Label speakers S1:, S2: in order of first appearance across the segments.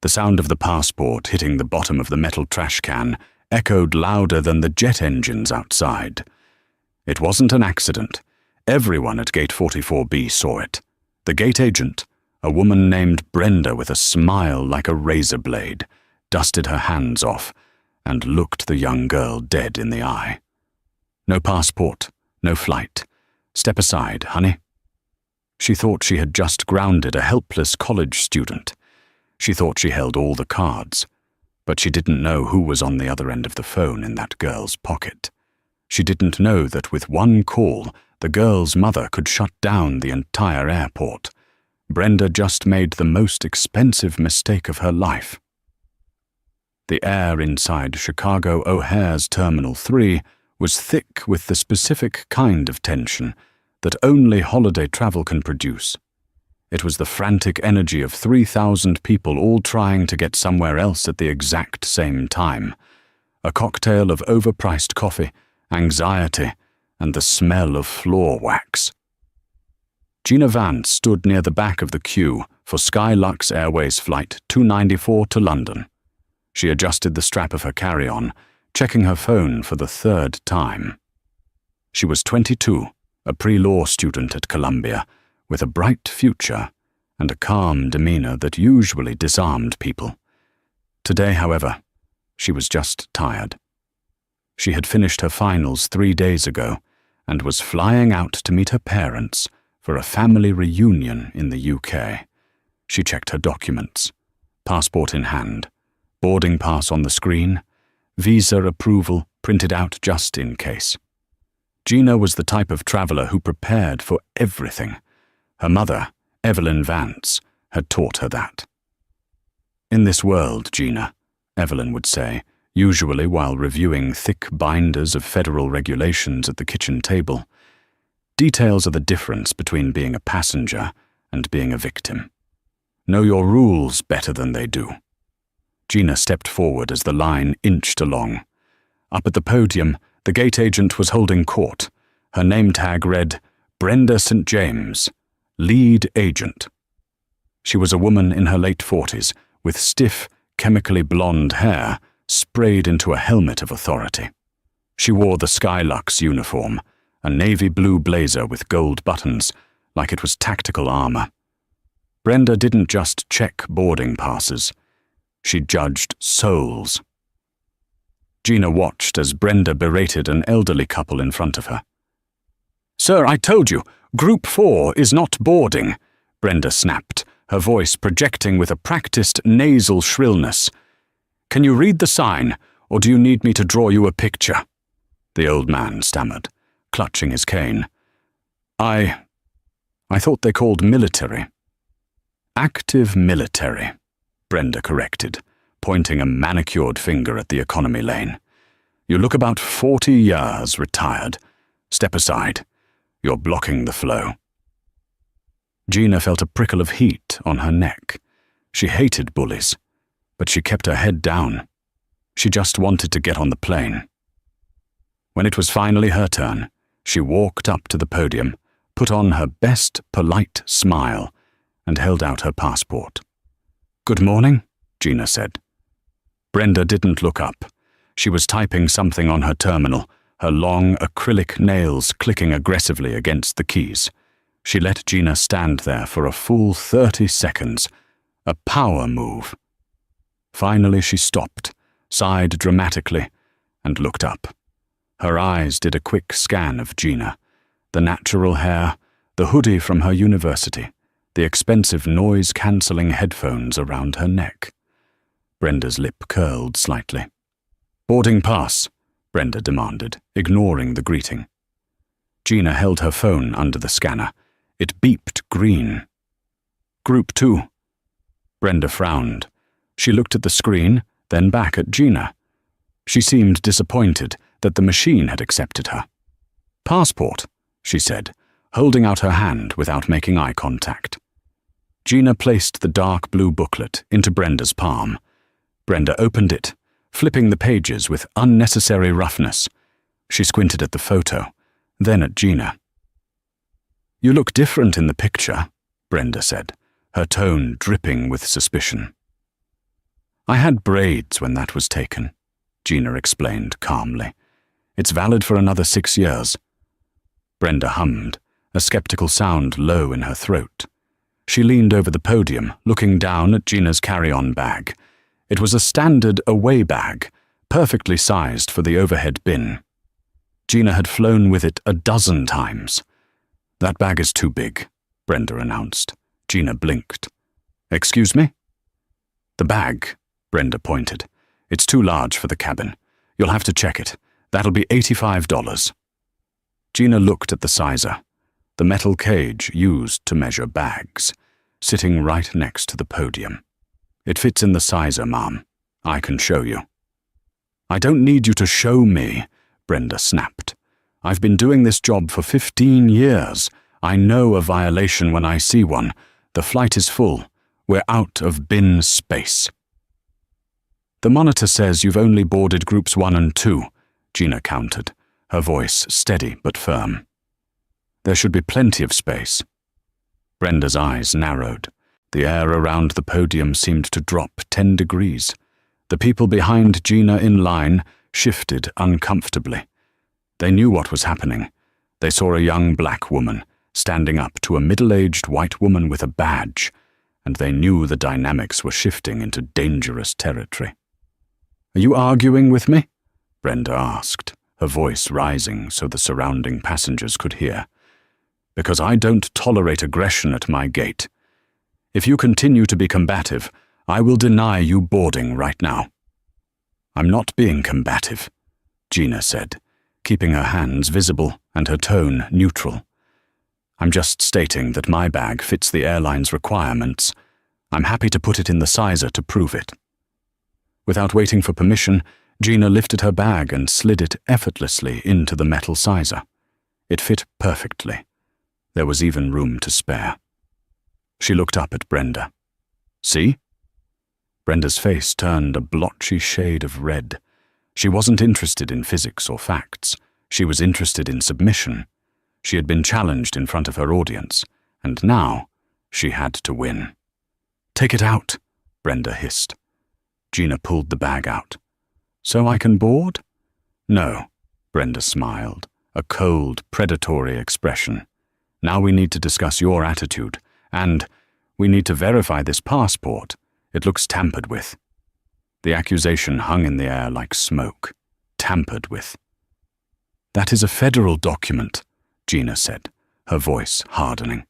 S1: The sound of the passport hitting the bottom of the metal trash can echoed louder than the jet engines outside. It wasn't an accident. Everyone at Gate 44B saw it. The gate agent, a woman named Brenda with a smile like a razor blade, dusted her hands off and looked the young girl dead in the eye. No passport, no flight. Step aside, honey. She thought she had just grounded a helpless college student. She thought she held all the cards, but she didn't know who was on the other end of the phone in that girl's pocket. She didn't know that with one call, the girl's mother could shut down the entire airport. Brenda just made the most expensive mistake of her life. The air inside Chicago O'Hare's Terminal 3 was thick with the specific kind of tension that only holiday travel can produce. It was the frantic energy of 3,000 people all trying to get somewhere else at the exact same time. A cocktail of overpriced coffee, anxiety, and the smell of floor wax. Gina Vance stood near the back of the queue for Skylux Airways Flight 294 to London. She adjusted the strap of her carry-on, checking her phone for the third time. She was 22, a pre-law student at Columbia, with a bright future and a calm demeanor that usually disarmed people. Today, however, she was just tired. She had finished her finals 3 days ago and was flying out to meet her parents for a family reunion in the UK. She checked her documents, passport in hand, boarding pass on the screen, visa approval printed out just in case. Gina was the type of traveler who prepared for everything. Her mother, Evelyn Vance, had taught her that. In this world, Gina, Evelyn would say, usually while reviewing thick binders of federal regulations at the kitchen table, details are the difference between being a passenger and being a victim. Know your rules better than they do. Gina stepped forward as the line inched along. Up at the podium, the gate agent was holding court. Her name tag read, Brenda St. James, Lead Agent. She was a woman in her late 40s, with stiff, chemically blonde hair sprayed into a helmet of authority. She wore the Skylux uniform, a navy blue blazer with gold buttons, like it was tactical armor. Brenda didn't just check boarding passes. She judged souls. Gina watched as Brenda berated an elderly couple in front of her. "Sir, I told you, Group 4 is not boarding," Brenda snapped, her voice projecting with a practiced nasal shrillness. "Can you read the sign, or do you need me to draw you a picture?" The old man stammered, clutching his cane. I thought they called military." "Active military," Brenda corrected, pointing a manicured finger at the economy lane. "You look about 40 years retired. Step aside. You're blocking the flow." Gina felt a prickle of heat on her neck. She hated bullies, but she kept her head down. She just wanted to get on the plane. When it was finally her turn, she walked up to the podium, put on her best polite smile, and held out her passport. "Good morning," Gina said. Brenda didn't look up. She was typing something on her terminal, her long acrylic nails clicking aggressively against the keys. She let Gina stand there for a full 30 seconds, a power move. Finally she stopped, sighed dramatically, and looked up. Her eyes did a quick scan of Gina, the natural hair, the hoodie from her university, the expensive noise-cancelling headphones around her neck. Brenda's lip curled slightly. "Boarding pass," Brenda demanded, ignoring the greeting. Gina held her phone under the scanner. It beeped green. "Group 2. Brenda frowned. She looked at the screen, then back at Gina. She seemed disappointed that the machine had accepted her. "Passport," she said, holding out her hand without making eye contact. Gina placed the dark blue booklet into Brenda's palm. Brenda opened it, flipping the pages with unnecessary roughness. She squinted at the photo, then at Gina. "You look different in the picture," Brenda said, her tone dripping with suspicion. I had braids when that was taken, Gina explained calmly. It's valid for another 6 years. Brenda hummed, a skeptical sound low in her throat. She leaned over the podium, looking down at Gina's carry-on bag. It was a standard away bag, perfectly sized for the overhead bin. Gina had flown with it a dozen times. That bag is too big, Brenda announced. Gina blinked. Excuse me? The bag, Brenda pointed. It's too large for the cabin. You'll have to check it. That'll be $85. Gina looked at the sizer, the metal cage used to measure bags, sitting right next to the podium. It fits in the sizer, Ma'am. I can show you. I don't need you to show me, Brenda snapped. I've been doing this job for 15 years. I know a violation when I see one. The flight is full. We're out of bin space. The monitor says you've only boarded groups 1 and 2, Gina countered, her voice steady but firm. There should be plenty of space. Brenda's eyes narrowed. The air around the podium seemed to drop 10 degrees. The people behind Gina in line shifted uncomfortably. They knew what was happening. They saw a young black woman standing up to a middle-aged white woman with a badge, and they knew the dynamics were shifting into dangerous territory. Are you arguing with me? Brenda asked, her voice rising so the surrounding passengers could hear. Because I don't tolerate aggression at my gate. If you continue to be combative, I will deny you boarding right now. I'm not being combative, Gina said, keeping her hands visible and her tone neutral. I'm just stating that my bag fits the airline's requirements. I'm happy to put it in the sizer to prove it. Without waiting for permission, Gina lifted her bag and slid it effortlessly into the metal sizer. It fit perfectly. There was even room to spare. She looked up at Brenda. See? Brenda's face turned a blotchy shade of red. She wasn't interested in physics or facts. She was interested in submission. She had been challenged in front of her audience, and now she had to win. Take it out, Brenda hissed. Gina pulled the bag out. So I can board? No, Brenda smiled, a cold, predatory expression. Now we need to discuss your attitude, and we need to verify this passport. It looks tampered with. The accusation hung in the air like smoke. Tampered with. That is a federal document, Gina said, her voice hardening.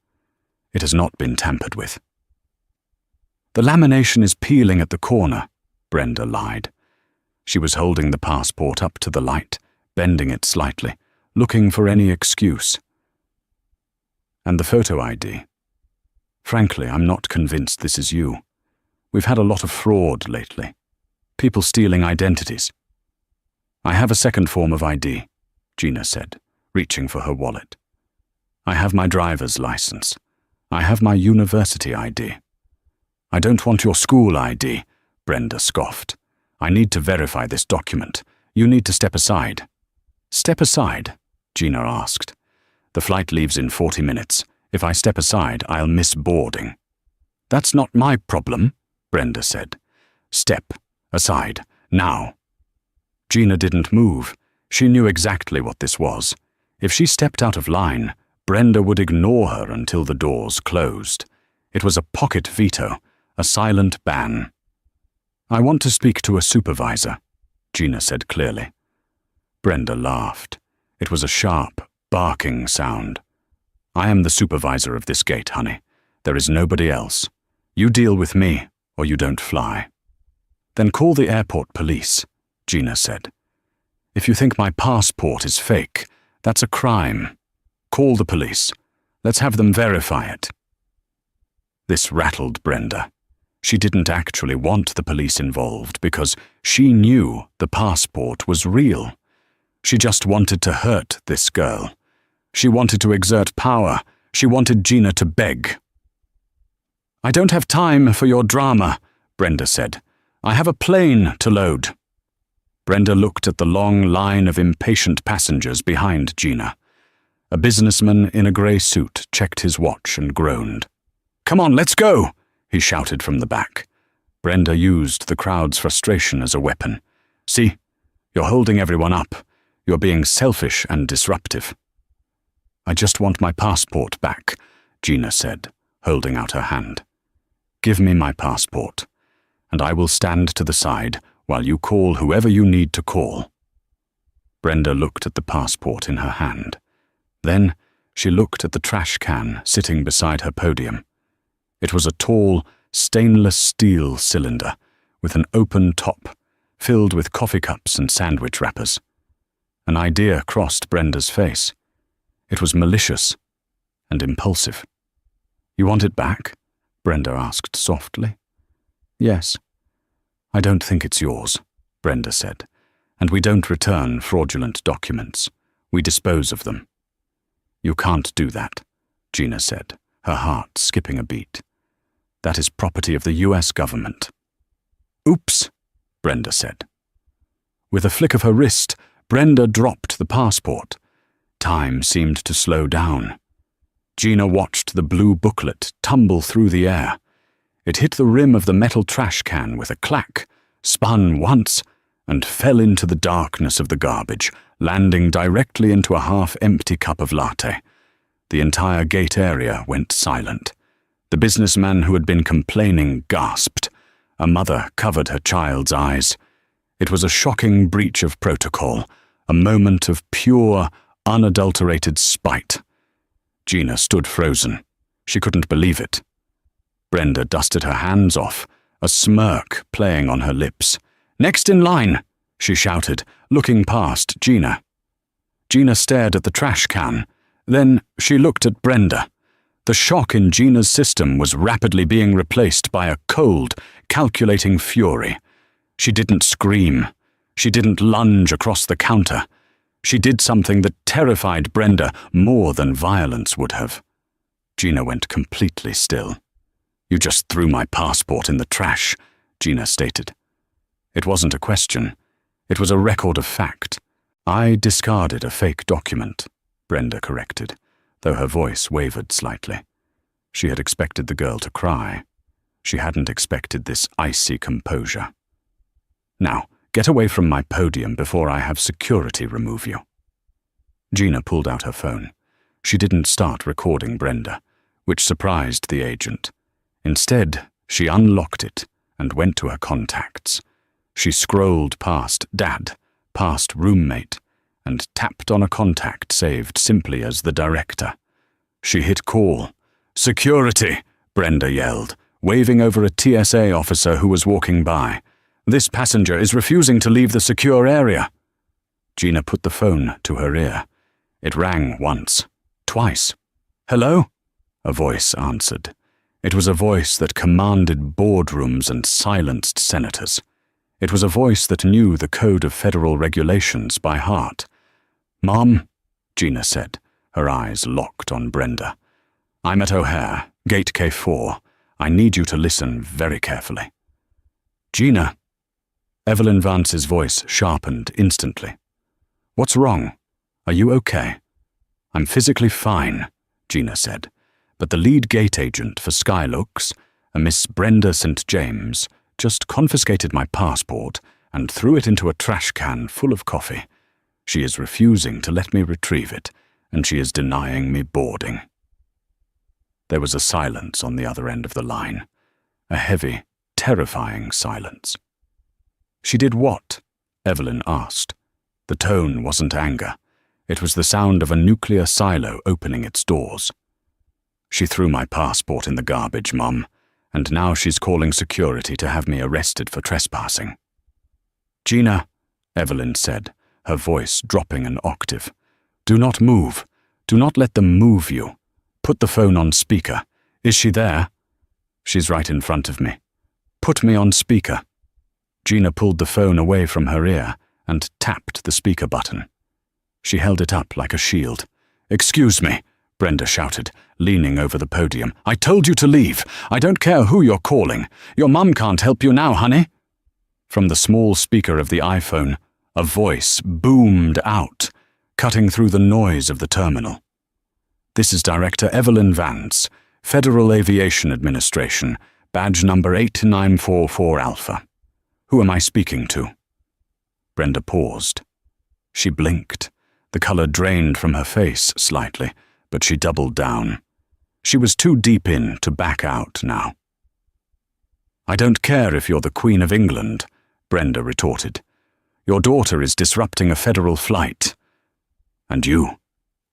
S1: It has not been tampered with. The lamination is peeling at the corner, Brenda lied. She was holding the passport up to the light, bending it slightly, looking for any excuse. And the photo ID. Frankly, I'm not convinced this is you. We've had a lot of fraud lately. People stealing identities. I have a second form of ID, Gina said, reaching for her wallet. I have my driver's license. I have my university ID. I don't want your school ID, Brenda scoffed. I need to verify this document. You need to step aside. Step aside? Gina asked. The flight leaves in 40 minutes. If I step aside, I'll miss boarding. That's not my problem, Brenda said. Step aside, now. Gina didn't move. She knew exactly what this was. If she stepped out of line, Brenda would ignore her until the doors closed. It was a pocket veto, a silent ban. I want to speak to a supervisor, Gina said clearly. Brenda laughed. It was a sharp, barking sound. I am the supervisor of this gate, honey. There is nobody else. You deal with me, or you don't fly. Then call the airport police, Gina said. If you think my passport is fake, that's a crime. Call the police. Let's have them verify it. This rattled Brenda. She didn't actually want the police involved because she knew the passport was real. She just wanted to hurt this girl. She wanted to exert power. She wanted Gina to beg. I don't have time for your drama, Brenda said. I have a plane to load. Brenda looked at the long line of impatient passengers behind Gina. A businessman in a grey suit checked his watch and groaned. Come on, let's go, he shouted from the back. Brenda used the crowd's frustration as a weapon. "See, you're holding everyone up. You're being selfish and disruptive." "I just want my passport back," Gina said, holding out her hand. "Give me my passport, and I will stand to the side while you call whoever you need to call." Brenda looked at the passport in her hand. Then she looked at the trash can sitting beside her podium. It was a tall, stainless steel cylinder with an open top, filled with coffee cups and sandwich wrappers. An idea crossed Brenda's face. It was malicious and impulsive. "You want it back?" Brenda asked softly. "Yes." "I don't think it's yours," Brenda said, "and we don't return fraudulent documents. We dispose of them." "You can't do that," Gina said, her heart skipping a beat. "That is property of the US government." "Oops," Brenda said. With a flick of her wrist, Brenda dropped the passport. Time seemed to slow down. Gina watched the blue booklet tumble through the air. It hit the rim of the metal trash can with a clack, spun once, and fell into the darkness of the garbage, landing directly into a half-empty cup of latte. The entire gate area went silent. The businessman who had been complaining gasped. A mother covered her child's eyes. It was a shocking breach of protocol, a moment of pure, unadulterated spite. Gina stood frozen. She couldn't believe it. Brenda dusted her hands off, a smirk playing on her lips. "Next in line," she shouted, looking past Gina. Gina stared at the trash can. Then she looked at Brenda. The shock in Gina's system was rapidly being replaced by a cold, calculating fury. She didn't scream. She didn't lunge across the counter. She did something that terrified Brenda more than violence would have. Gina went completely still. "You just threw my passport in the trash," Gina stated. It wasn't a question. It was a record of fact. "I discarded a fake document," Brenda corrected, though her voice wavered slightly. She had expected the girl to cry. She hadn't expected this icy composure. "Now, get away from my podium before I have security remove you." Gina pulled out her phone. She didn't start recording Brenda, which surprised the agent. Instead, she unlocked it and went to her contacts. She scrolled past Dad, past Roommate, and tapped on a contact saved simply as the director. She hit call. "Security!" Brenda yelled, waving over a TSA officer who was walking by. "This passenger is refusing to leave the secure area." Gina put the phone to her ear. It rang once, twice. "Hello?" a voice answered. It was a voice that commanded boardrooms and silenced senators. It was a voice that knew the code of federal regulations by heart. "Mom," Gina said, her eyes locked on Brenda. "I'm at O'Hare, gate K4. I need you to listen very carefully." "Gina." Evelyn Vance's voice sharpened instantly. "What's wrong? Are you okay?" "I'm physically fine," Gina said, "but the lead gate agent for Skylooks, a Miss Brenda St. James, just confiscated my passport and threw it into a trash can full of coffee. She is refusing to let me retrieve it, and she is denying me boarding." There was a silence on the other end of the line, a heavy, terrifying silence. "She did what?" Evelyn asked. The tone wasn't anger. It was the sound of a nuclear silo opening its doors. "She threw my passport in the garbage, Mum, and now she's calling security to have me arrested for trespassing." "Gina," Evelyn said, her voice dropping an octave, "do not move. Do not let them move you. Put the phone on speaker. Is she there?" "She's right in front of me." "Put me on speaker." Gina pulled the phone away from her ear and tapped the speaker button. She held it up like a shield. "Excuse me," Brenda shouted, leaning over the podium. "I told you to leave. I don't care who you're calling. Your mum can't help you now, honey." From the small speaker of the iPhone, a voice boomed out, cutting through the noise of the terminal. "This is Director Evelyn Vance, Federal Aviation Administration. badge number 8944 Alpha. Who am I speaking to?" Brenda paused. She blinked. The color drained from her face slightly, but she doubled down. She was too deep in to back out now. "I don't care if you're the Queen of England," Brenda retorted. "Your daughter is disrupting a federal flight. And you,"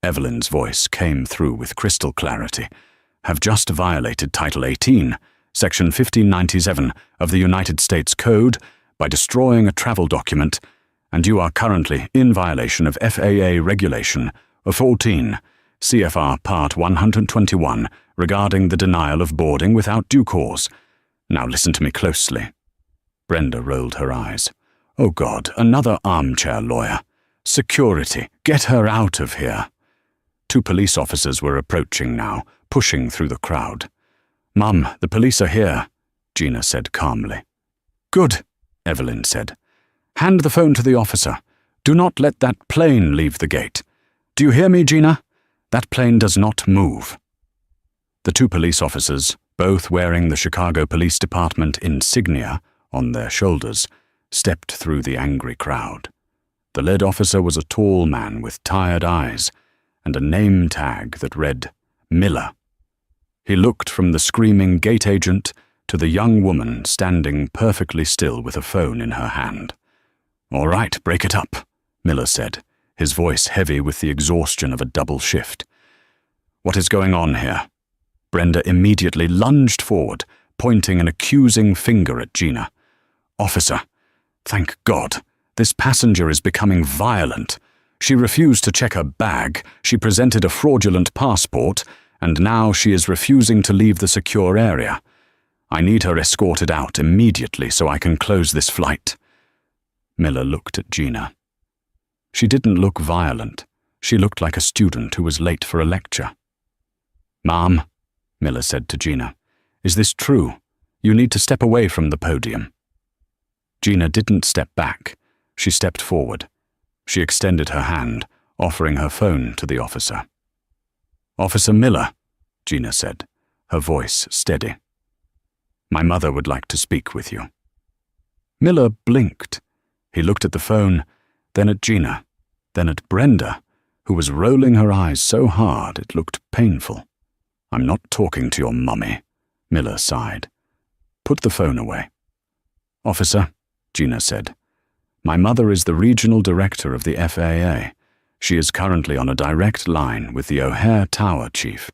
S1: Evelyn's voice came through with crystal clarity, "have just violated Title 18, Section 1597 of the United States Code by destroying a travel document, and you are currently in violation of FAA Regulation 14, CFR Part 121, regarding the denial of boarding without due cause. Now listen to me closely." Brenda rolled her eyes. "Oh God, another armchair lawyer. Security, get her out of here." 2 police officers were approaching now, pushing through the crowd. "Mum, the police are here," Gina said calmly. "Good," Evelyn said. "Hand the phone to the officer. Do not let that plane leave the gate. Do you hear me, Gina? That plane does not move." The 2 police officers, both wearing the Chicago Police Department insignia on their shoulders, stepped through the angry crowd. The lead officer was a tall man with tired eyes and a name tag that read Miller. He looked from the screaming gate agent to the young woman standing perfectly still with a phone in her hand. "All right, break it up," Miller said, his voice heavy with the exhaustion of a double shift. "What is going on here?" Brenda immediately lunged forward, pointing an accusing finger at Gina. "Officer, thank God, this passenger is becoming violent. She refused to check her bag, she presented a fraudulent passport, and now she is refusing to leave the secure area. I need her escorted out immediately so I can close this flight." Miller looked at Gina. She didn't look violent. She looked like a student who was late for a lecture. "Ma'am," Miller said to Gina, "is this true? You need to step away from the podium." Gina didn't step back. She stepped forward. She extended her hand, offering her phone to the officer. "Officer Miller," Gina said, her voice steady. "My mother would like to speak with you." Miller blinked. He looked at the phone, then at Gina, then at Brenda, who was rolling her eyes so hard it looked painful. "I'm not talking to your mummy," Miller sighed. "Put the phone away." "Officer," Gina said, "my mother is the regional director of the FAA. She is currently on a direct line with the O'Hare Tower chief.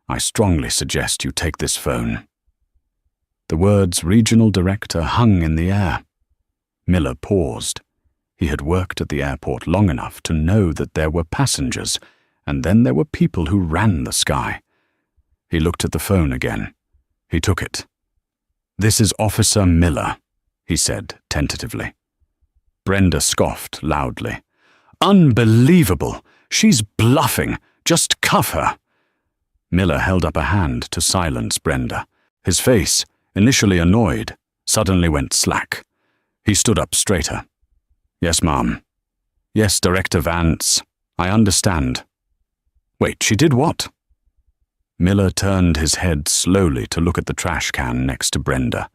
S1: I strongly suggest you take this phone." The words regional director hung in the air. Miller paused. He had worked at the airport long enough to know that there were passengers, and then there were people who ran the sky. He looked at the phone again. He took it. "This is Officer Miller," he said tentatively. Brenda scoffed loudly. "Unbelievable! She's bluffing! Just cuff her!" Miller held up a hand to silence Brenda. His face, initially annoyed, suddenly went slack. He stood up straighter. "Yes, ma'am. Yes, Director Vance. I understand." "Wait, she did what?" Miller turned his head slowly to look at the trash can next to Brenda.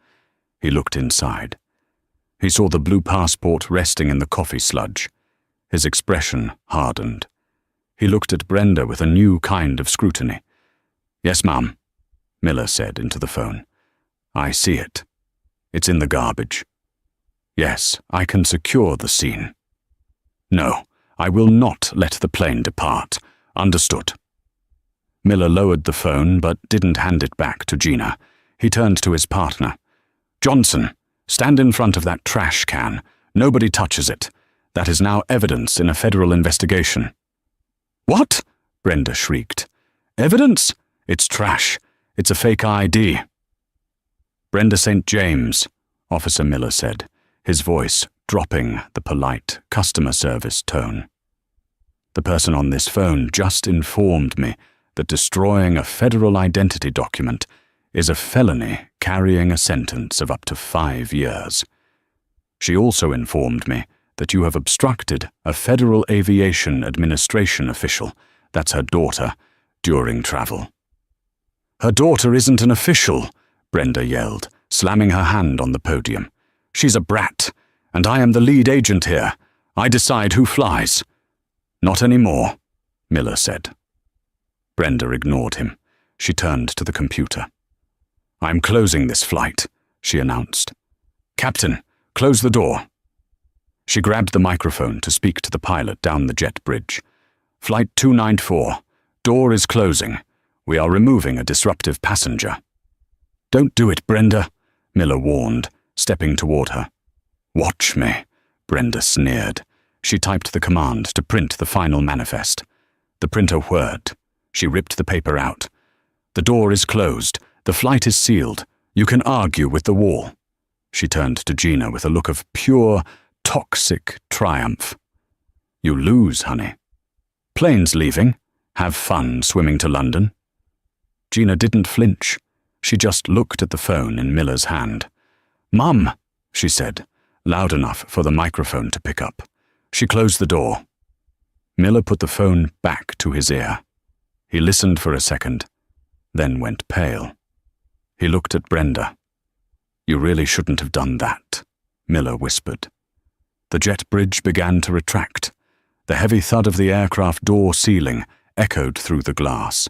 S1: He looked inside. He saw the blue passport resting in the coffee sludge. His expression hardened. He looked at Brenda with a new kind of scrutiny. "Yes, ma'am," Miller said into the phone. "I see it. It's in the garbage. Yes, I can secure the scene. No, I will not let the plane depart. Understood." Miller lowered the phone but didn't hand it back to Gina. He turned to his partner. "Johnson, stand in front of that trash can. Nobody touches it. That is now evidence in a federal investigation." "What?" Brenda shrieked. "Evidence? It's trash. It's a fake ID." "Brenda St. James," Officer Miller said, his voice dropping the polite customer service tone. "The person on this phone just informed me that destroying a federal identity document is a felony carrying a sentence of up to 5 years. She also informed me that you have obstructed a Federal Aviation Administration official, that's her daughter, during travel." "Her daughter isn't an official," Brenda yelled, slamming her hand on the podium. "She's a brat, and I am the lead agent here. I decide who flies." "Not anymore," Miller said. Brenda ignored him. She turned to the computer. "I'm closing this flight," she announced. "Captain, close the door." She grabbed the microphone to speak to the pilot down the jet bridge. "Flight 294, door is closing. We are removing a disruptive passenger." "Don't do it, Brenda," Miller warned, stepping toward her. "Watch me," Brenda sneered. She typed the command to print the final manifest. The printer whirred. She ripped the paper out. "The door is closed. The flight is sealed. You can argue with the wall." She turned to Gina with a look of pure, toxic triumph. "You lose, honey. Plane's leaving. Have fun swimming to London." Gina didn't flinch. She just looked at the phone in Miller's hand. "Mum," she said, loud enough for the microphone to pick up. She closed the door. Miller put the phone back to his ear. He listened for a second, then went pale. He looked at Brenda. "You really shouldn't have done that," Miller whispered. The jet bridge began to retract. The heavy thud of the aircraft door ceiling echoed through the glass.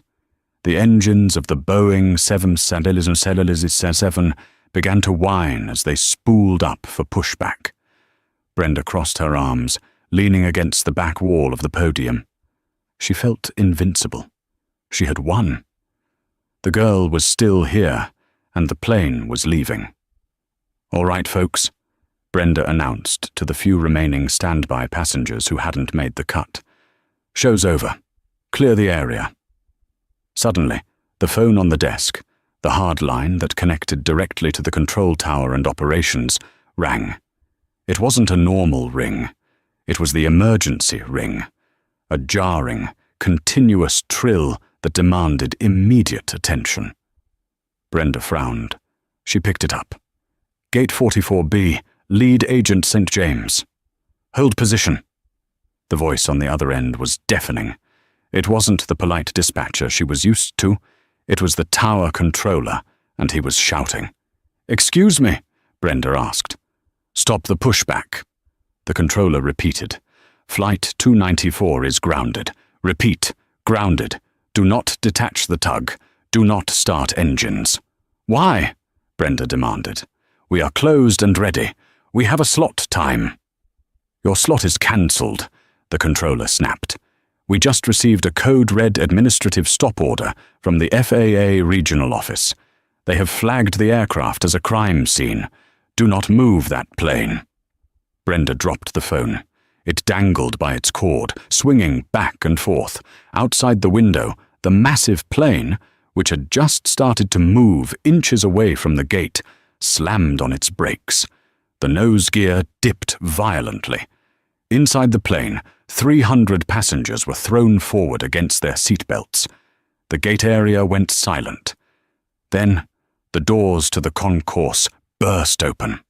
S1: The engines of the Boeing 777 began to whine as they spooled up for pushback. Brenda crossed her arms, leaning against the back wall of the podium. She felt invincible. She had won. The girl was still here, and the plane was leaving. "All right, folks," Brenda announced to the few remaining standby passengers who hadn't made the cut. "Show's over. Clear the area." Suddenly, the phone on the desk, the hard line that connected directly to the control tower and operations, rang. It wasn't a normal ring. It was the emergency ring. A jarring, continuous trill that demanded immediate attention. Brenda frowned. She picked it up. "Gate 44B, Lead Agent St. James." "Hold position." The voice on the other end was deafening. It wasn't the polite dispatcher she was used to. It was the tower controller, and he was shouting. "Excuse me," Brenda asked. "Stop the pushback." The controller repeated. "Flight 294 is grounded. Repeat, grounded. Do not detach the tug. Do not start engines." "Why?" Brenda demanded. "We are closed and ready. We have a slot time." "Your slot is cancelled," the controller snapped. "We just received a code-red administrative stop order from the FAA regional office. They have flagged the aircraft as a crime scene. Do not move that plane." Brenda dropped the phone. It dangled by its cord, swinging back and forth. Outside the window, the massive plane, which had just started to move inches away from the gate, slammed on its brakes. The nose gear dipped violently. Inside the plane, 300 passengers were thrown forward against their seatbelts. The gate area went silent. Then, the doors to the concourse burst open.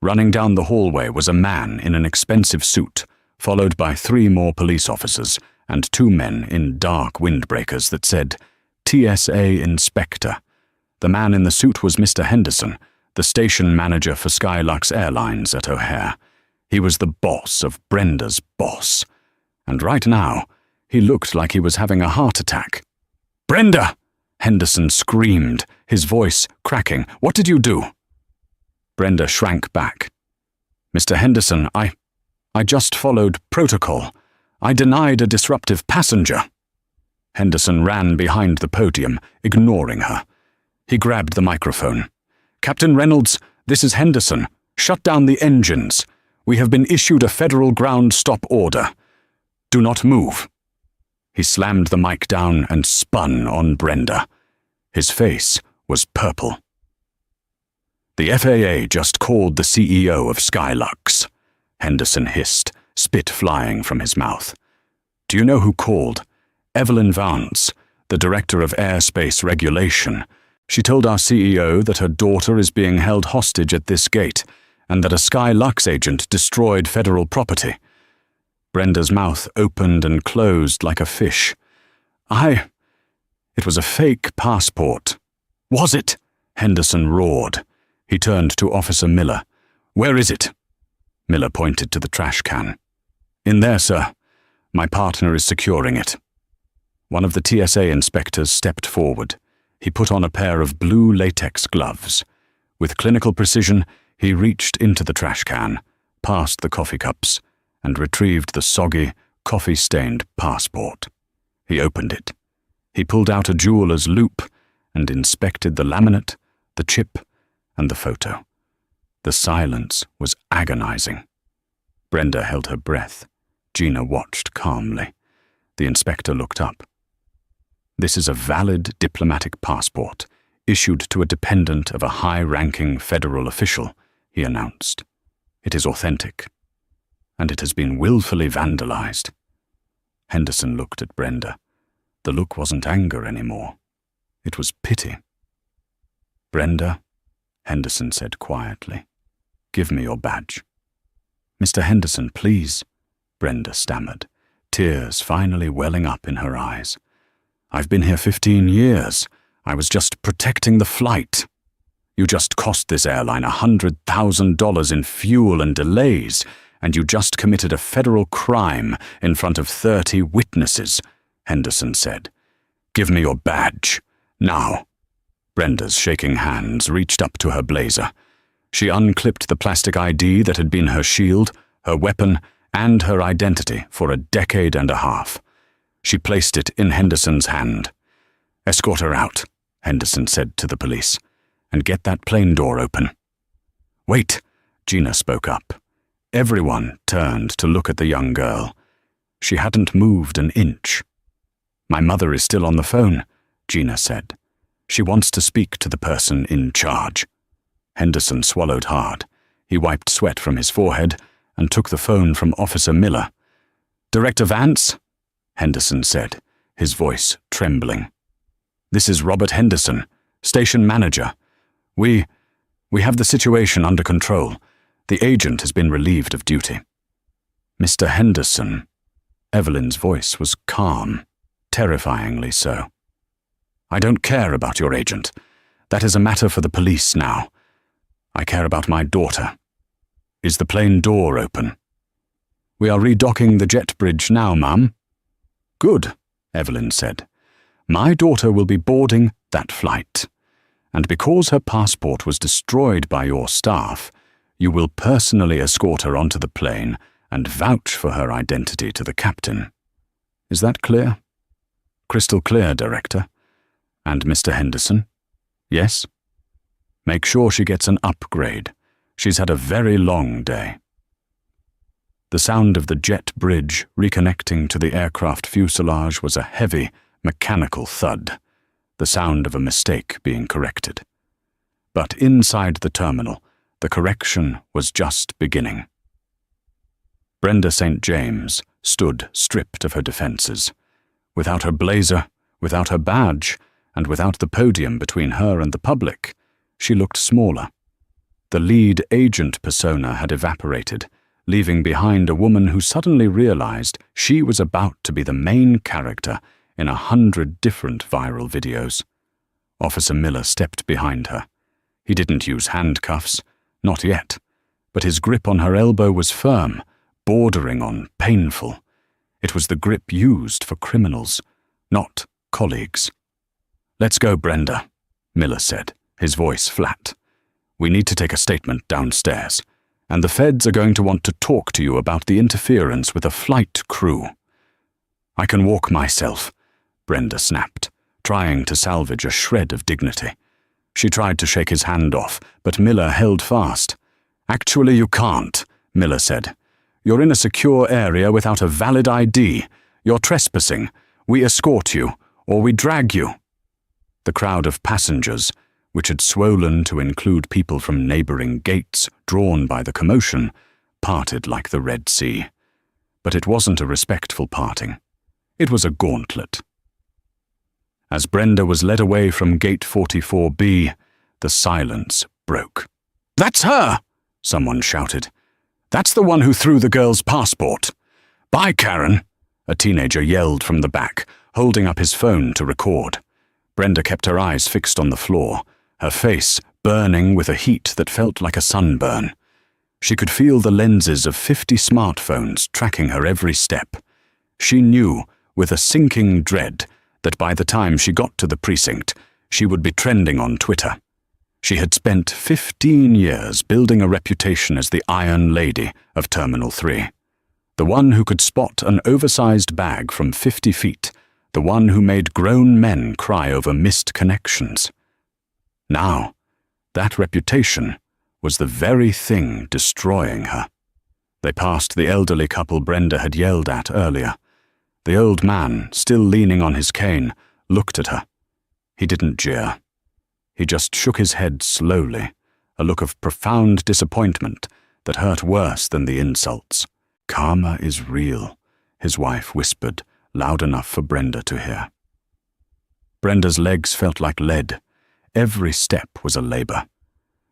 S1: Running down the hallway was a man in an expensive suit, followed by 3 more police officers and 2 men in dark windbreakers that said, "TSA Inspector." The man in the suit was Mr. Henderson, the station manager for Skylux Airlines at O'Hare. He was the boss of Brenda's boss. And right now, he looked like he was having a heart attack. "Brenda!" Henderson screamed, his voice cracking. "What did you do?" Brenda shrank back. "Mr. Henderson, I just followed protocol. I denied a disruptive passenger." Henderson ran behind the podium, ignoring her. He grabbed the microphone. "Captain Reynolds, this is Henderson. Shut down the engines. We have been issued a federal ground stop order. Do not move." He slammed the mic down and spun on Brenda. His face was purple. "The FAA just called the CEO of Skylux," Henderson hissed, spit flying from his mouth. "Do you know who called? Evelyn Vance, the Director of Airspace Regulation. She told our CEO that her daughter is being held hostage at this gate, and that a Skylux agent destroyed federal property." Brenda's mouth opened and closed like a fish. It was a fake passport." "Was it?" Henderson roared. He turned to Officer Miller. "Where is it?" Miller pointed to the trash can. "In there, sir. My partner is securing it." One of the TSA inspectors stepped forward. He put on a pair of blue latex gloves. With clinical precision, he reached into the trash can, past the coffee cups, and retrieved the soggy, coffee-stained passport. He opened it. He pulled out a jeweler's loupe and inspected the laminate, the chip, and the photo. The silence was agonizing. Brenda held her breath. Gina watched calmly. The inspector looked up. "This is a valid diplomatic passport, issued to a dependent of a high-ranking federal official," he announced. "It is authentic, and it has been willfully vandalized." Henderson looked at Brenda. The look wasn't anger anymore. It was pity. "Brenda," Henderson said quietly, "give me your badge." "Mr. Henderson, please," Brenda stammered, tears finally welling up in her eyes. "I've been here 15 years. I was just protecting the flight. You just cost this airline $100,000 in fuel and delays, and you just committed a federal crime in front of 30 witnesses," Henderson said. "Give me your badge, now." Brenda's shaking hands reached up to her blazer. She unclipped the plastic ID that had been her shield, her weapon, and her identity for a decade and a half. She placed it in Henderson's hand. "Escort her out," Henderson said to the police, "and get that plane door open." "Wait," Gina spoke up. Everyone turned to look at the young girl. She hadn't moved an inch. "My mother is still on the phone," Gina said. "She wants to speak to the person in charge." Henderson swallowed hard. He wiped sweat from his forehead and took the phone from Officer Miller. "Director Vance?" Henderson said, his voice trembling. "This is Robert Henderson, station manager. We have the situation under control. The agent has been relieved of duty." "Mr. Henderson," Evelyn's voice was calm, terrifyingly so. "I don't care about your agent. That is a matter for the police now. I care about my daughter. Is the plane door open?" "We are redocking the jet bridge now, ma'am." "Good," Evelyn said. "My daughter will be boarding that flight. And because her passport was destroyed by your staff, you will personally escort her onto the plane and vouch for her identity to the captain. Is that clear?" "Crystal clear, Director." "And Mr. Henderson?" "Yes." "Make sure she gets an upgrade. She's had a very long day." The sound of the jet bridge reconnecting to the aircraft fuselage was a heavy, mechanical thud, the sound of a mistake being corrected. But inside the terminal, the correction was just beginning. Brenda St. James stood stripped of her defenses. Without her blazer, without her badge, and without the podium between her and the public, she looked smaller. The lead agent persona had evaporated, leaving behind a woman who suddenly realized she was about to be the main character in 100 different viral videos. Officer Miller stepped behind her. He didn't use handcuffs, not yet, but his grip on her elbow was firm, bordering on painful. It was the grip used for criminals, not colleagues. "Let's go, Brenda," Miller said, his voice flat. "We need to take a statement downstairs, and the feds are going to want to talk to you about the interference with a flight crew." "I can walk myself," Brenda snapped, trying to salvage a shred of dignity. She tried to shake his hand off, but Miller held fast. "Actually, you can't," Miller said. "You're in a secure area without a valid ID. You're trespassing. We escort you, or we drag you." The crowd of passengers, which had swollen to include people from neighboring gates drawn by the commotion, parted like the Red Sea. But it wasn't a respectful parting. It was a gauntlet. As Brenda was led away from Gate 44B, the silence broke. "That's her!" someone shouted. "That's the one who threw the girl's passport." "Bye, Karen," a teenager yelled from the back, holding up his phone to record. Brenda kept her eyes fixed on the floor. her face burning with a heat that felt like a sunburn. She could feel the lenses of 50 smartphones tracking her every step. She knew, with a sinking dread, that by the time she got to the precinct, she would be trending on Twitter. She had spent 15 years building a reputation as the Iron Lady of Terminal 3. The one who could spot an oversized bag from 50 feet, the one who made grown men cry over missed connections. Now, that reputation was the very thing destroying her. They passed the elderly couple Brenda had yelled at earlier. The old man, still leaning on his cane, looked at her. He didn't jeer. He just shook his head slowly, a look of profound disappointment that hurt worse than the insults. "Karma is real," his wife whispered, loud enough for Brenda to hear. Brenda's legs felt like lead. Every step was a labor.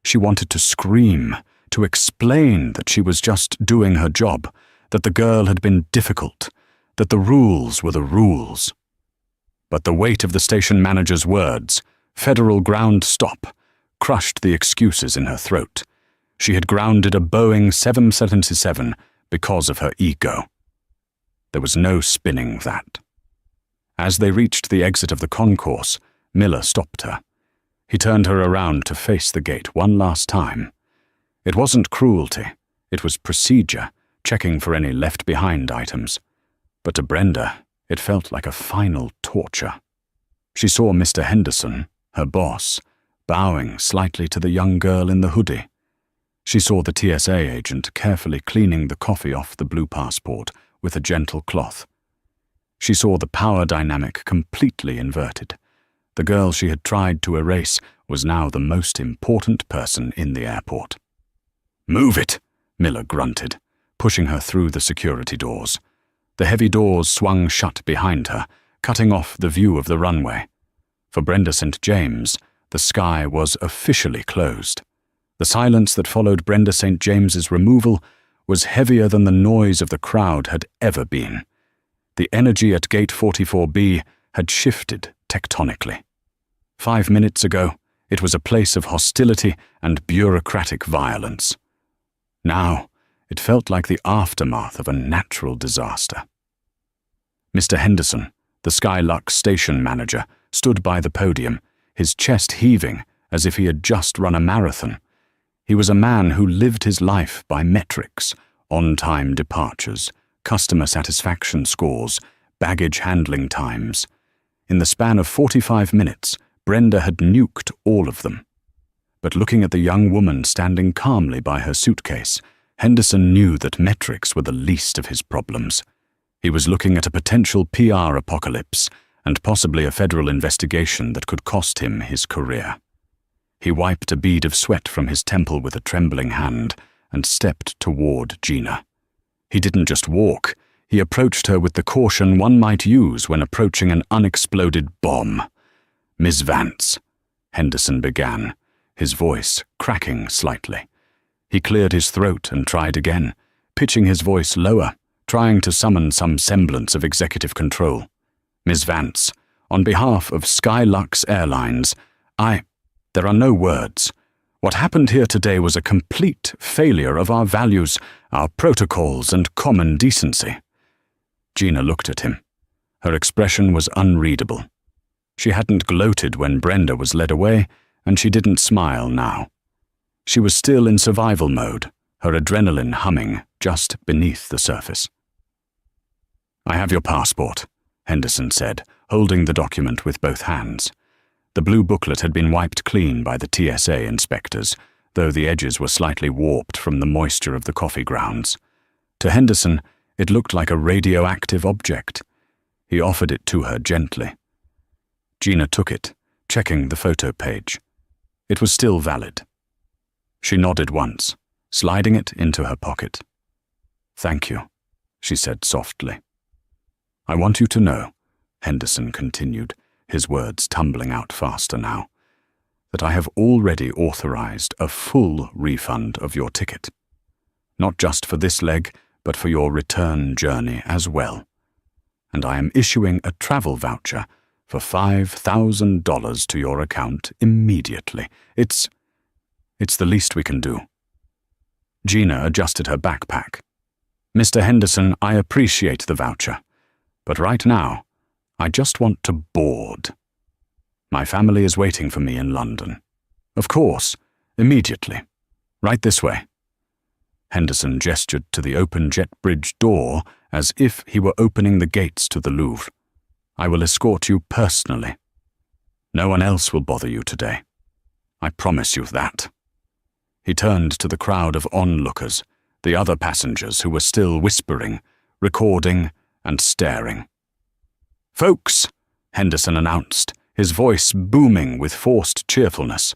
S1: She wanted to scream, to explain that she was just doing her job, that the girl had been difficult, that the rules were the rules. But the weight of the station manager's words, "Federal ground stop," crushed the excuses in her throat. She had grounded a Boeing 777 because of her ego. There was no spinning that. As they reached the exit of the concourse, Miller stopped her. He turned her around to face the gate one last time. It wasn't cruelty, it was procedure, checking for any left-behind items. But to Brenda, it felt like a final torture. She saw Mr. Henderson, her boss, bowing slightly to the young girl in the hoodie. She saw the TSA agent carefully cleaning the coffee off the blue passport with a gentle cloth. She saw the power dynamic completely inverted. The girl she had tried to erase was now the most important person in the airport. "Move it," Miller grunted, pushing her through the security doors. The heavy doors swung shut behind her, cutting off the view of the runway. For Brenda St. James, the sky was officially closed. The silence that followed Brenda St. James's removal was heavier than the noise of the crowd had ever been. The energy at Gate 44B had shifted tectonically. 5 minutes ago, it was a place of hostility and bureaucratic violence. Now, it felt like the aftermath of a natural disaster. Mr. Henderson, the Skylux station manager, stood by the podium, his chest heaving as if he had just run a marathon. He was a man who lived his life by metrics: on-time departures, customer satisfaction scores, baggage handling times. In the span of 45 minutes, Brenda had nuked all of them. But looking at the young woman standing calmly by her suitcase, Henderson knew that metrics were the least of his problems. He was looking at a potential PR apocalypse and possibly a federal investigation that could cost him his career. He wiped a bead of sweat from his temple with a trembling hand and stepped toward Gina. He didn't just walk, he approached her with the caution one might use when approaching an unexploded bomb. "Miss Vance," Henderson began, his voice cracking slightly. He cleared his throat and tried again, pitching his voice lower, trying to summon some semblance of executive control. "Miss Vance, on behalf of Skylux Airlines, There are no words. What happened here today was a complete failure of our values, our protocols, and common decency." Gina looked at him. Her expression was unreadable. She hadn't gloated when Brenda was led away, and she didn't smile now. She was still in survival mode, her adrenaline humming just beneath the surface. "I have your passport," Henderson said, holding the document with both hands. The blue booklet had been wiped clean by the TSA inspectors, though the edges were slightly warped from the moisture of the coffee grounds. To Henderson, it looked like a radioactive object. He offered it to her gently. Gina took it, checking the photo page. It was still valid. She nodded once, sliding it into her pocket. "Thank you," she said softly. "I want you to know," Henderson continued, his words tumbling out faster now, "that I have already authorized a full refund of your ticket. Not just for this leg, but for your return journey as well. And I am issuing a travel voucher for $5,000 to your account immediately. It's the least we can do." Gina adjusted her backpack. "Mr. Henderson, I appreciate the voucher, but right now, I just want to board. My family is waiting for me in London." "Of course, immediately. Right this way." Henderson gestured to the open jet bridge door as if he were opening the gates to the Louvre. "I will escort you personally. No one else will bother you today. I promise you that." He turned to the crowd of onlookers, the other passengers who were still whispering, recording, and staring. "Folks," Henderson announced, his voice booming with forced cheerfulness,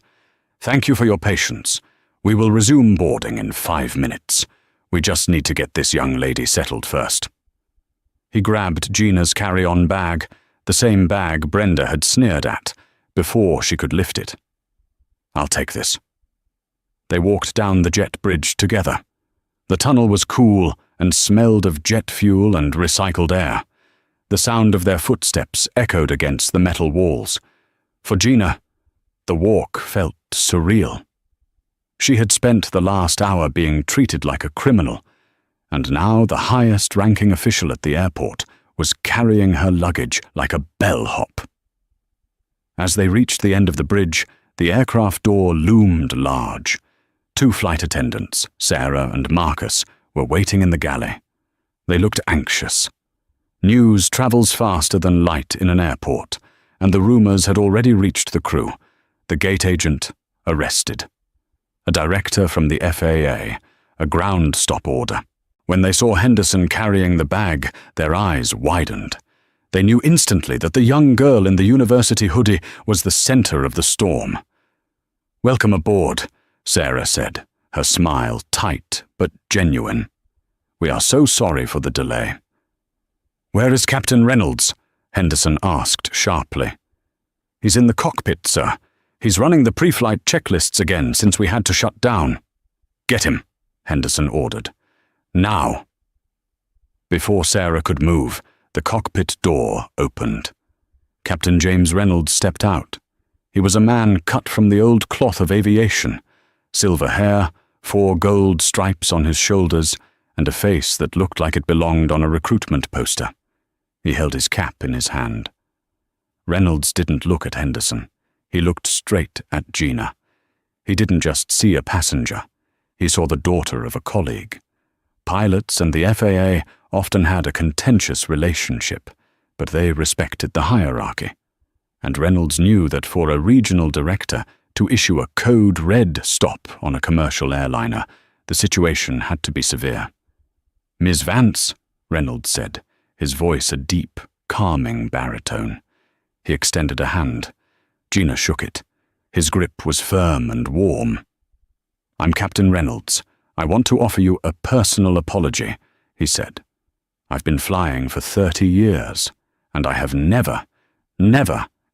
S1: "thank you for your patience. We will resume boarding in 5 minutes. We just need to get this young lady settled first." He grabbed Gina's carry-on bag, the same bag Brenda had sneered at, before she could lift it. "I'll take this." They walked down the jet bridge together. The tunnel was cool and smelled of jet fuel and recycled air. The sound of their footsteps echoed against the metal walls. For Gina, the walk felt surreal. She had spent the last hour being treated like a criminal, and now the highest-ranking official at the airport was carrying her luggage like a bellhop. As they reached the end of the bridge, the aircraft door loomed large. 2 flight attendants, Sarah and Marcus, were waiting in the galley. They looked anxious. News travels faster than light in an airport, and the rumors had already reached the crew. The gate agent arrested. A director from the FAA, a ground stop order. When they saw Henderson carrying the bag, their eyes widened. They knew instantly that the young girl in the university hoodie was the center of the storm. "Welcome aboard," Sarah said, her smile tight but genuine. "We are so sorry for the delay." "Where is Captain Reynolds?" Henderson asked sharply. "He's in the cockpit, sir. He's running the pre-flight checklists again since we had to shut down." "Get him," Henderson ordered. "Now." Before Sarah could move, the cockpit door opened. Captain James Reynolds stepped out. He was a man cut from the old cloth of aviation. Silver hair, 4 gold stripes on his shoulders, and a face that looked like it belonged on a recruitment poster. He held his cap in his hand. Reynolds didn't look at Henderson. He looked straight at Gina. He didn't just see a passenger. He saw the daughter of a colleague. Pilots and the FAA often had a contentious relationship, but they respected the hierarchy. And Reynolds knew that for a regional director to issue a code red stop on a commercial airliner, the situation had to be severe. "Ms. Vance," Reynolds said, his voice a deep, calming baritone. He extended a hand. Gina shook it. His grip was firm and warm. "I'm Captain Reynolds. I want to offer you a personal apology," he said. "I've been flying for 30 years, and I have never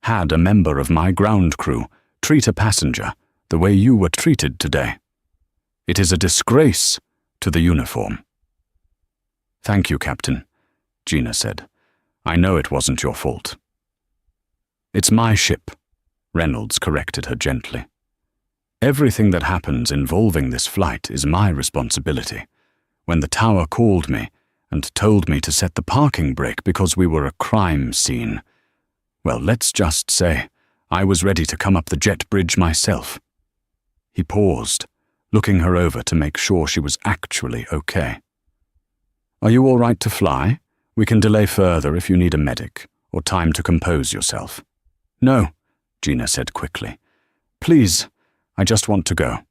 S1: had a member of my ground crew treat a passenger the way you were treated today. It is a disgrace to the uniform." "Thank you, Captain," Gina said. "I know it wasn't your fault." "It's my ship," Reynolds corrected her gently. "Everything that happens involving this flight is my responsibility. When the tower called me and told me to set the parking brake because we were a crime scene, well, let's just say I was ready to come up the jet bridge myself." He paused, looking her over to make sure she was actually okay. "Are you all right to fly? We can delay further if you need a medic or time to compose yourself." "No," Gina said quickly. "Please, I just want to go."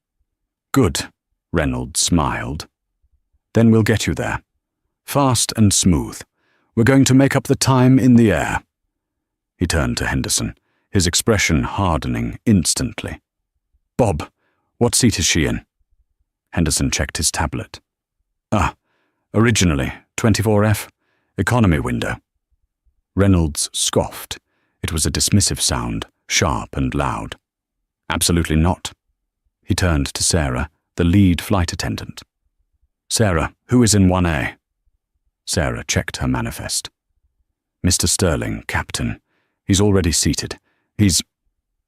S1: "Good," Reynolds smiled. "Then we'll get you there. Fast and smooth. We're going to make up the time in the air." He turned to Henderson, his expression hardening instantly. "Bob, what seat is she in?" Henderson checked his tablet. Originally, 24F, economy window." Reynolds scoffed. It was a dismissive sound, sharp and loud. "Absolutely not." He turned to Sarah, the lead flight attendant. "Sarah, who is in 1A?" Sarah checked her manifest. "Mr. Sterling, Captain. He's already seated. He's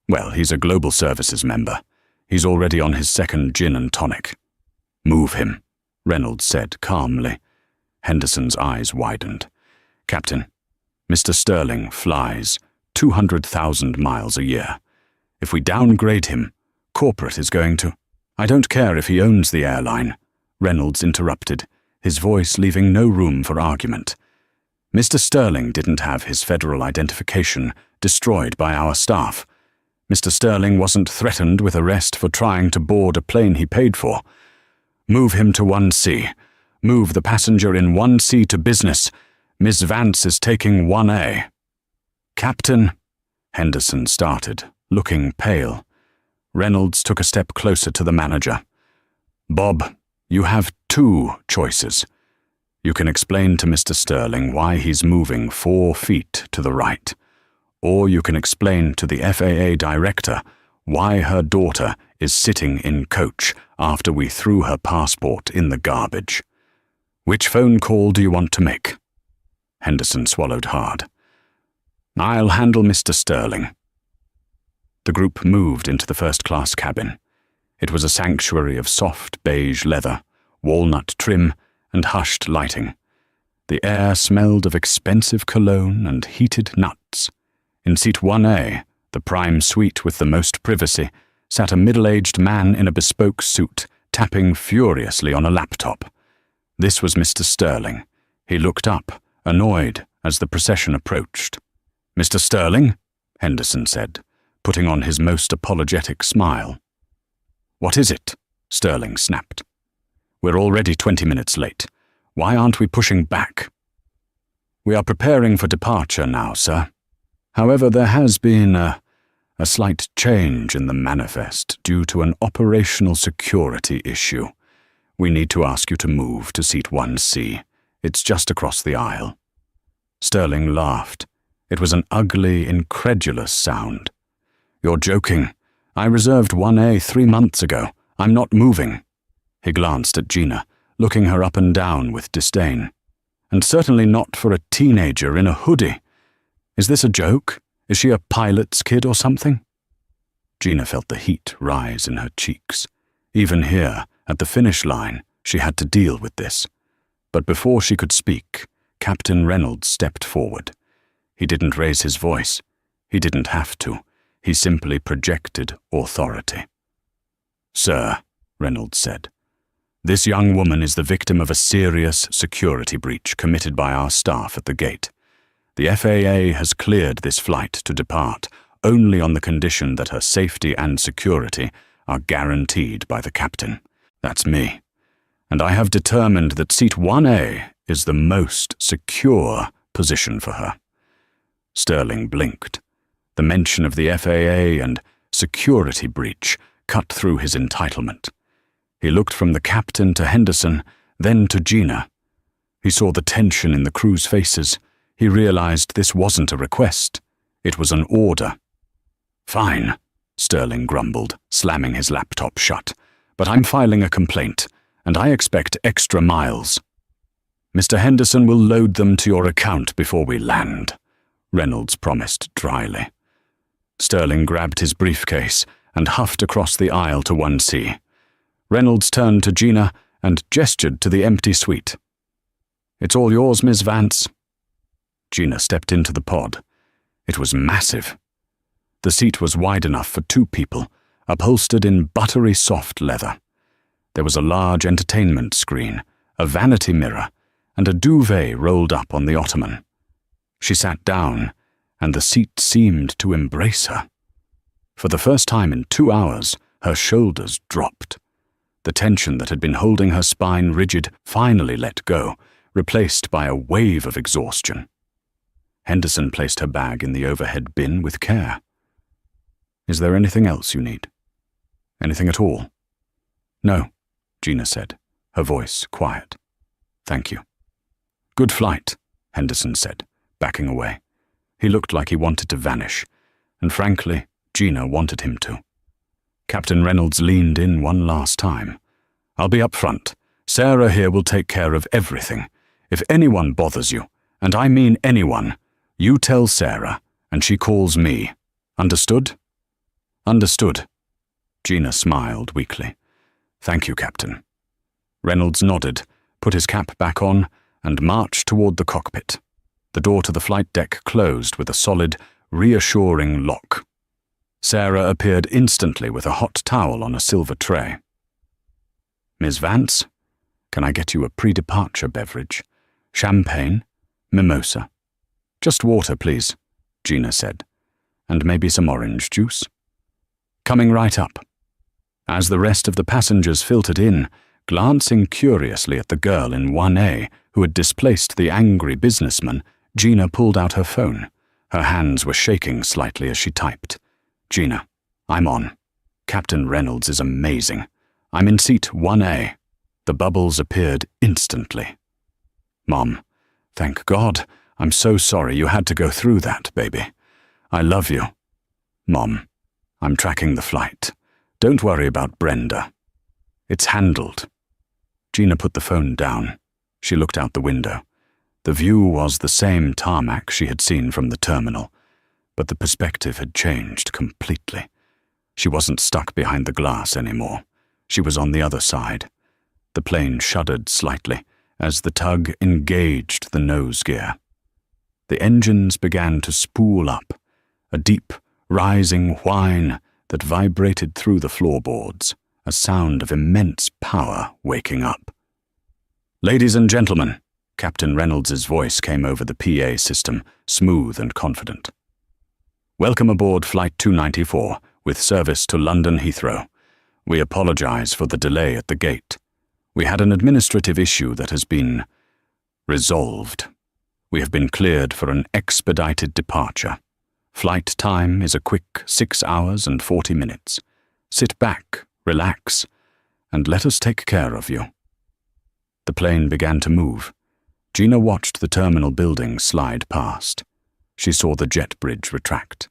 S1: a Global Services member. He's already on his second gin and tonic. Move him, Reynolds said calmly. Henderson's eyes widened. Captain, Mr. Sterling flies 200,000 miles a year. If we downgrade him, corporate is going to— I don't care if he owns the airline, Reynolds interrupted, his voice leaving no room for argument. Mr. Sterling didn't have his federal identification destroyed by our staff. Mr. Sterling wasn't threatened with arrest for trying to board a plane he paid for. Move him to 1C. Move the passenger in 1C to business. Miss Vance is taking 1A. Captain, Henderson started, looking pale. Reynolds took a step closer to the manager. Bob, you have two choices. You can explain to Mr. Sterling why he's moving 4 feet to the right, or you can explain to the FAA director why her daughter is sitting in coach after we threw her passport in the garbage. Which phone call do you want to make? Henderson swallowed hard. I'll handle Mr. Sterling. The group moved into the first-class cabin. It was a sanctuary of soft beige leather, walnut trim, and hushed lighting. The air smelled of expensive cologne and heated nuts. In seat 1A, the prime suite with the most privacy, sat a middle-aged man in a bespoke suit, tapping furiously on a laptop. This was Mr. Sterling. He looked up, annoyed, as the procession approached. Mr. Sterling, Henderson said, putting on his most apologetic smile. What is it? Sterling snapped. We're already 20 minutes late. Why aren't we pushing back? We are preparing for departure now, sir. However, there has been a slight change in the manifest due to an operational security issue. We need to ask you to move to seat 1C. It's just across the aisle. Sterling laughed. It was an ugly, incredulous sound. You're joking. I reserved 1A 3 months ago. I'm not moving. He glanced at Gina, looking her up and down with disdain. And certainly not for a teenager in a hoodie. Is this a joke? Is she a pilot's kid or something? Gina felt the heat rise in her cheeks. Even here, at the finish line, she had to deal with this. But before she could speak, Captain Reynolds stepped forward. He didn't raise his voice. He didn't have to. He simply projected authority. Sir, Reynolds said, this young woman is the victim of a serious security breach committed by our staff at the gate. The FAA has cleared this flight to depart only on the condition that her safety and security are guaranteed by the captain. That's me. And I have determined that seat 1A is the most secure position for her. Sterling blinked. The mention of the FAA and security breach cut through his entitlement. He looked from the captain to Henderson, then to Gina. He saw the tension in the crew's faces. He realized this wasn't a request. It was an order. Fine, Sterling grumbled, slamming his laptop shut. But I'm filing a complaint, and I expect extra miles. Mr. Henderson will load them to your account before we land, Reynolds promised dryly. Sterling grabbed his briefcase and huffed across the aisle to 1C. Reynolds turned to Gina and gestured to the empty suite. It's all yours, Miss Vance. Gina stepped into the pod. It was massive. The seat was wide enough for 2 people, upholstered in buttery soft leather. There was a large entertainment screen, a vanity mirror, and a duvet rolled up on the ottoman. She sat down, and the seat seemed to embrace her. For the first time in 2 hours, her shoulders dropped. The tension that had been holding her spine rigid finally let go, replaced by a wave of exhaustion. Henderson placed her bag in the overhead bin with care. Is there anything else you need? Anything at all? No, Gina said, her voice quiet. Thank you. Good flight, Henderson said, backing away. He looked like he wanted to vanish, and frankly, Gina wanted him to. Captain Reynolds leaned in one last time. I'll be up front. Sarah here will take care of everything. If anyone bothers you, and I mean anyone, you tell Sarah, and she calls me. Understood? Understood. Gina smiled weakly. Thank you, Captain. Reynolds nodded, put his cap back on, and marched toward the cockpit. The door to the flight deck closed with a solid, reassuring lock. Sarah appeared instantly with a hot towel on a silver tray. Ms. Vance, can I get you a pre-departure beverage? Champagne? Mimosa? Just water, please, Gina said. And maybe some orange juice? Coming right up. As the rest of the passengers filtered in, glancing curiously at the girl in 1A who had displaced the angry businessman, Gina pulled out her phone. Her hands were shaking slightly as she typed. Gina, I'm on. Captain Reynolds is amazing. I'm in seat 1A. The bubbles appeared instantly. Mom, thank God. I'm so sorry you had to go through that, baby. I love you. Mom, I'm tracking the flight. Don't worry about Brenda. It's handled. Gina put the phone down. She looked out the window. The view was the same tarmac she had seen from the terminal, but the perspective had changed completely. She wasn't stuck behind the glass anymore. She was on the other side. The plane shuddered slightly as the tug engaged the nose gear. The engines began to spool up, a deep, rising whine that vibrated through the floorboards, a sound of immense power waking up. Ladies and gentlemen, Captain Reynolds's voice came over the PA system, smooth and confident. Welcome aboard Flight 294, with service to London Heathrow. We apologize for the delay at the gate. We had an administrative issue that has been resolved. We have been cleared for an expedited departure. Flight time is a quick 6 hours and 40 minutes. Sit back, relax, and let us take care of you. The plane began to move. Gina watched the terminal building slide past. She saw the jet bridge retract.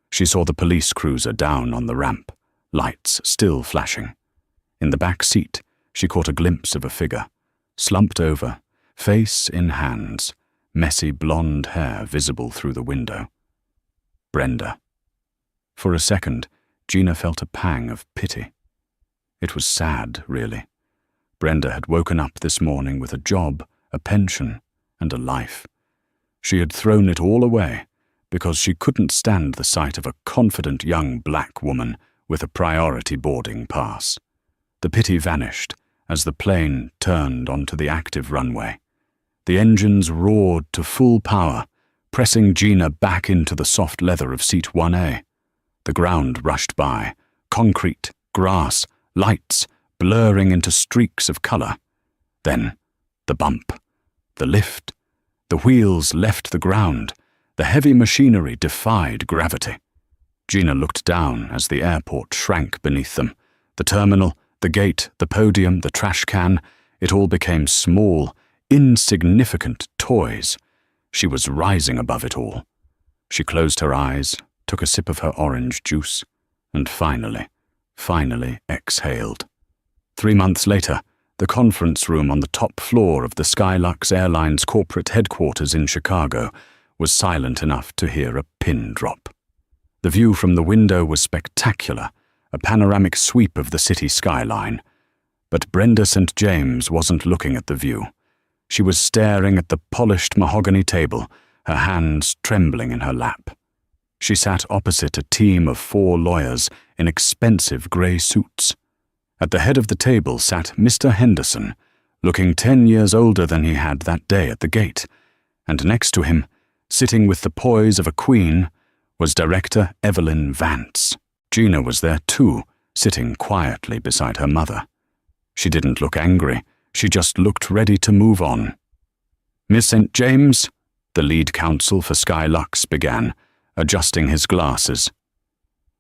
S1: She saw the police cruiser down on the ramp, lights still flashing. In the back seat, she caught a glimpse of a figure, slumped over, face in hands, messy blonde hair visible through the window. Brenda. For a second, Gina felt a pang of pity. It was sad, really. Brenda had woken up this morning with a job, a pension, and a life. She had thrown it all away because she couldn't stand the sight of a confident young black woman with a priority boarding pass. The pity vanished as the plane turned onto the active runway. The engines roared to full power, pressing Gina back into the soft leather of seat 1A. The ground rushed by, concrete, grass, lights, blurring into streaks of color. Then, the bump, the lift. The wheels left the ground. The heavy machinery defied gravity. Gina looked down as the airport shrank beneath them. The terminal, the gate, the podium, the trash can, it all became small, insignificant toys. She was rising above it all. She closed her eyes, took a sip of her orange juice, and finally exhaled. 3 months later, the conference room on the top floor of the Skylux Airlines corporate headquarters in Chicago was silent enough to hear a pin drop. The view from the window was spectacular, a panoramic sweep of the city skyline. But Brenda St. James wasn't looking at the view. She was staring at the polished mahogany table, her hands trembling in her lap. She sat opposite a team of 4 lawyers in expensive grey suits. At the head of the table sat Mr. Henderson, looking 10 years older than he had that day at the gate, and next to him, sitting with the poise of a queen, was Director Evelyn Vance. Gina was there too, sitting quietly beside her mother. She didn't look angry, she just looked ready to move on. Miss St. James, the lead counsel for Skylux began, adjusting his glasses.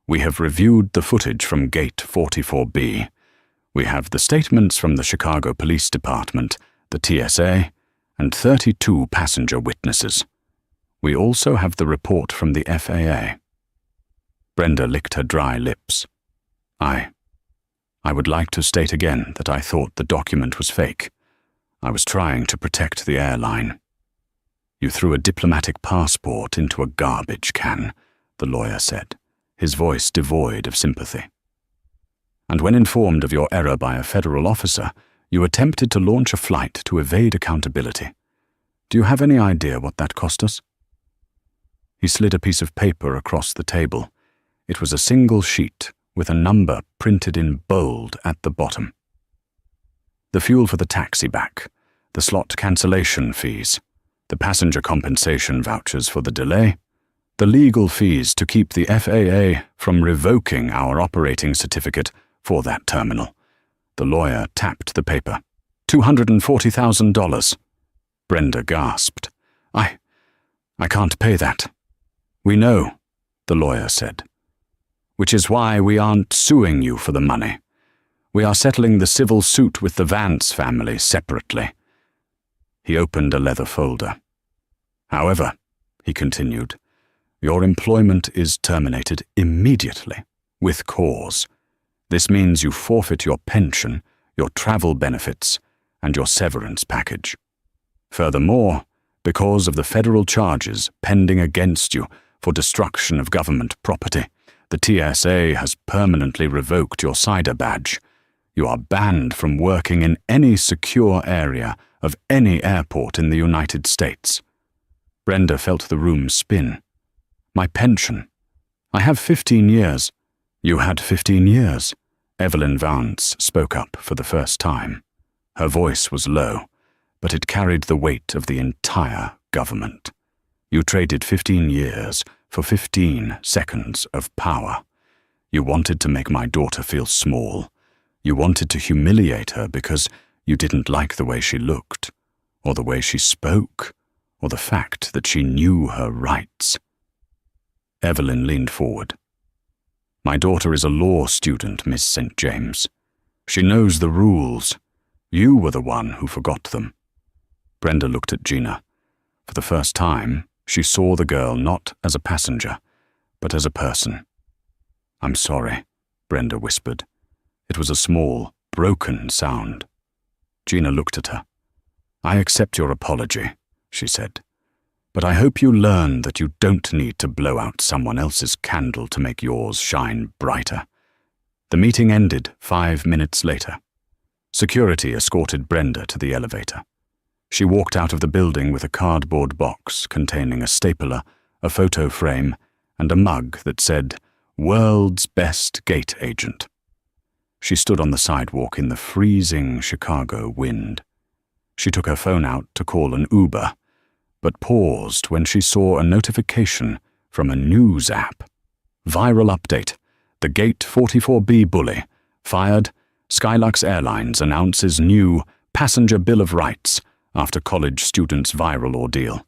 S1: We have reviewed the footage from Gate 44B. We have the statements from the Chicago Police Department, the TSA, and 32 passenger witnesses. We also have the report from the FAA. Brenda licked her dry lips. I would like to state again that I thought the document was fake. I was trying to protect the airline. You threw a diplomatic passport into a garbage can, the lawyer said, his voice devoid of sympathy. And when informed of your error by a federal officer, you attempted to launch a flight to evade accountability. Do you have any idea what that cost us? He slid a piece of paper across the table. It was a single sheet with a number printed in bold at the bottom. The fuel for the taxi back, the slot cancellation fees, the passenger compensation vouchers for the delay, the legal fees to keep the FAA from revoking our operating certificate for that terminal. The lawyer tapped the paper. $240,000. Brenda gasped. I can't pay that. We know, the lawyer said. Which is why we aren't suing you for the money. We are settling the civil suit with the Vance family separately. He opened a leather folder. However, he continued, your employment is terminated immediately, with cause. This means you forfeit your pension, your travel benefits, and your severance package. Furthermore, because of the federal charges pending against you for destruction of government property, the TSA has permanently revoked your cider badge. You are banned from working in any secure area of any airport in the United States. Brenda felt the room spin. My pension. I have 15 years. You had 15 years. Evelyn Vance spoke up for the first time. Her voice was low, but it carried the weight of the entire government. You traded 15 years for 15 seconds of power. You wanted to make my daughter feel small. You wanted to humiliate her because you didn't like the way she looked, or the way she spoke, or the fact that she knew her rights. Evelyn leaned forward. My daughter is a law student, Miss St. James. She knows the rules. You were the one who forgot them. Brenda looked at Gina. For the first time, she saw the girl not as a passenger, but as a person. I'm sorry, Brenda whispered. It was a small, broken sound. Gina looked at her. I accept your apology, she said. But I hope you learn that you don't need to blow out someone else's candle to make yours shine brighter. The meeting ended 5 minutes later. Security escorted Brenda to the elevator. She walked out of the building with a cardboard box containing a stapler, a photo frame, and a mug that said, World's Best Gate Agent. She stood on the sidewalk in the freezing Chicago wind. She took her phone out to call an Uber, but paused when she saw a notification from a news app. Viral update. The Gate 44B bully. Fired. Skylux Airlines announces new passenger Bill of Rights after college student's viral ordeal.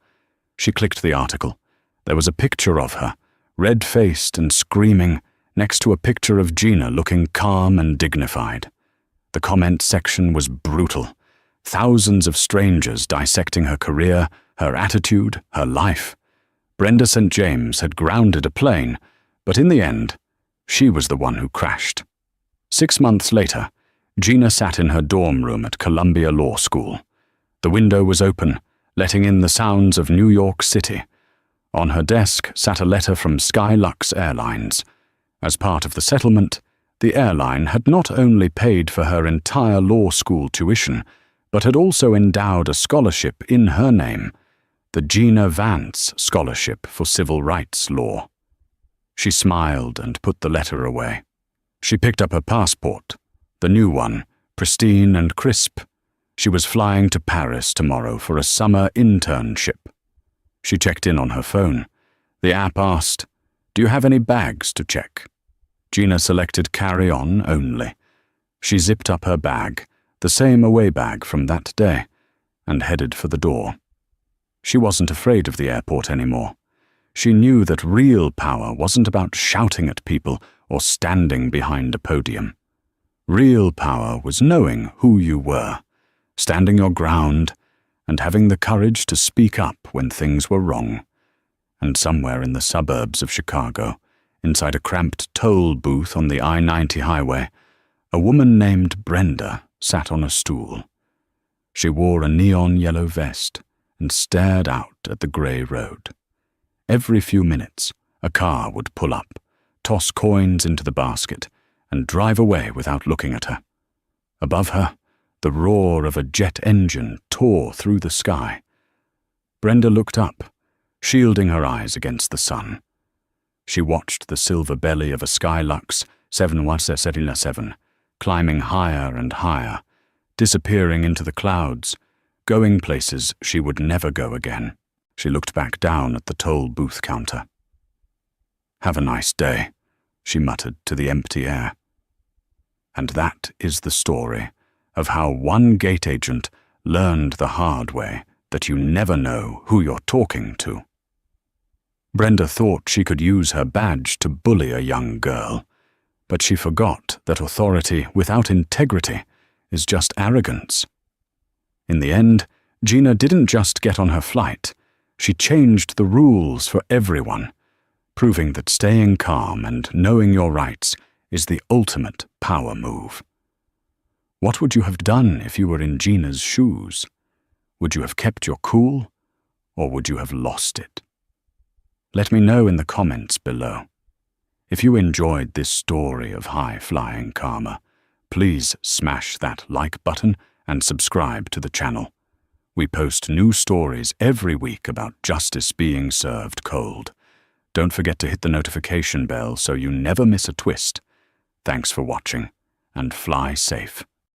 S1: She clicked the article. There was a picture of her, red-faced and screaming, next to a picture of Gina looking calm and dignified. The comment section was brutal. Thousands of strangers dissecting her career, her attitude, her life. Brenda St. James had grounded a plane, but in the end, she was the one who crashed. 6 months later, Gina sat in her dorm room at Columbia Law School. The window was open, letting in the sounds of New York City. On her desk sat a letter from Skylux Airlines. As part of the settlement, the airline had not only paid for her entire law school tuition, but had also endowed a scholarship in her name, the Gina Vance Scholarship for Civil Rights Law. She smiled and put the letter away. She picked up her passport, the new one, pristine and crisp. She was flying to Paris tomorrow for a summer internship. She checked in on her phone. The app asked, Do you have any bags to check? Gina selected carry-on only. She zipped up her bag, the same away bag from that day, and headed for the door. She wasn't afraid of the airport anymore. She knew that real power wasn't about shouting at people or standing behind a podium. Real power was knowing who you were, standing your ground, and having the courage to speak up when things were wrong. And somewhere in the suburbs of Chicago, inside a cramped toll booth on the I-90 highway, a woman named Brenda sat on a stool. She wore a neon yellow vest and stared out at the grey road. Every few minutes, a car would pull up, toss coins into the basket, and drive away without looking at her. Above her, the roar of a jet engine tore through the sky. Brenda looked up, shielding her eyes against the sun. She watched the silver belly of a Skylux 717 climbing higher and higher, disappearing into the clouds, going places she would never go again. She looked back down at the toll booth counter. "Have a nice day," she muttered to the empty air. And that is the story of how one gate agent learned the hard way that you never know who you're talking to. Brenda thought she could use her badge to bully a young girl, but she forgot that authority without integrity is just arrogance. In the end, Gina didn't just get on her flight, she changed the rules for everyone, proving that staying calm and knowing your rights is the ultimate power move. What would you have done if you were in Gina's shoes? Would you have kept your cool, or would you have lost it? Let me know in the comments below. If you enjoyed this story of high-flying karma, please smash that like button and subscribe to the channel. We post new stories every week about justice being served cold. Don't forget to hit the notification bell so you never miss a twist. Thanks for watching, and fly safe.